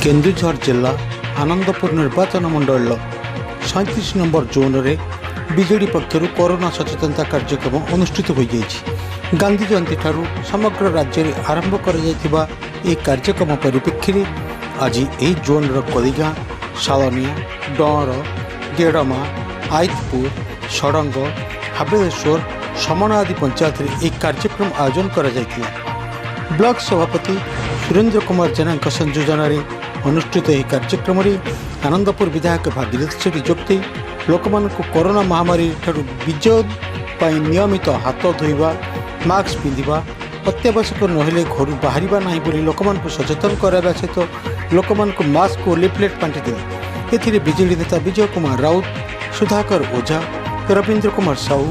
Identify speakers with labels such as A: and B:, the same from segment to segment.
A: केन्दुझर जिला आनंदपुर निर्वाचन मंडल 37 number zone रे बीजेडी पक्षर कोरोना सचेतनता कार्यक्रम अनुष्ठित हो जाएगी। गांधी जयंती ठारू समग्र राज्य में आरंभ कर कार्यक्रम परिप्रेक्षी में आज यही जोन कलिगाँ शालनिया डर गेड़मा आइतपुर षडंग हाबेलेश्वर समना आदि पंचायत में एक कार्यक्रम आयोजन कर ब्लॉक सभापति सुरेंद्र कुमार जेना संयोजन अनुष्ठित यह कार्यक्रम आनंदपुर विधायक भागीरथ सेठी जोगदे लोक कोरोना महामारी विजय पर नियमित हाथ धोइबा मास्क पिंधिबा अत्यावश्यक नहेले घर बाहर ना बोली लोक सचेतन कराइबा सहित लोक मास्क और लिफलेट बांटी एथिरे बीजेडी नेता विजय कुमार राउत सुधाकर ओझा रवींद्र कुमार साहू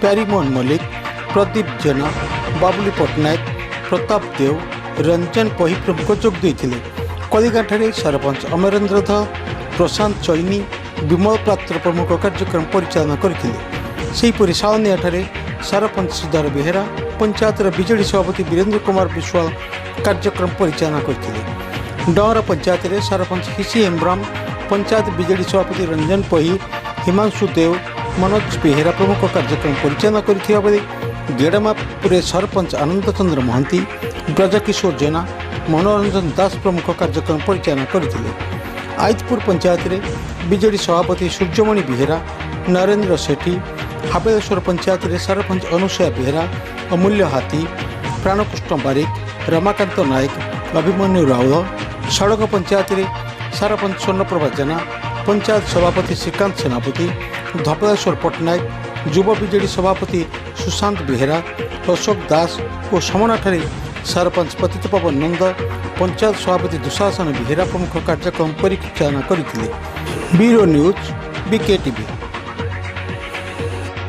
A: प्यारीमोहन मल्लिक प्रदीप जेना बाबुली पट्टनायक प्रताप देव रंजन पही प्रमुख जोगदे कलिगाँठारे सरपंच अमरेन्द्र ध प्रशांत चैनी विमल पात्र प्रमुख कार्यक्रम परिचालन करते शालनिया सरपंच सिद्धार बेहेरा पंचायतर बीजेडी सभापति वीरेंद्र कुमार विश्वाल कार्यक्रम परिचालन करते डर पंचायत सरपंच हिसी हेम्ब्राम पंचायत बीजेडी सभापति रंजन पही हिमांशु देव मनोज बेहेरा प्रमुख कार्यक्रम परिचालन कर गेड़मापुर सरपंच आनंद चंद्र महांती ब्रजकिशोर जेना मनोरंजन दास प्रमुख कार्यक्रम परिचालन करते आइतपुर पंचायत बीजेडी सभापति सूर्यमणि बेहेरा नरेंद्र सेठी हाबेलेश्वर पंचायत सरपंच अनुसया बेहेरा अमूल्य हाथी प्राणकृष्ण बारिक रमाकांत नायक अभिमन्यु राउल षडंग पंचायत सरपंच स्वर्णप्रभा जेना पंचायत सभापति श्रीकांत सेनापति धपलेश्वर पट्टनायक युवा बीजेडी सभापति सुशांत बेहेरा अशोक दास और समनाठारे सरपंच पतित पवन नंद पंचायत सभापति दुशासन बेहेरा प्रमुख कार्यक्रम परिचालन करते। Bureau news BK TV।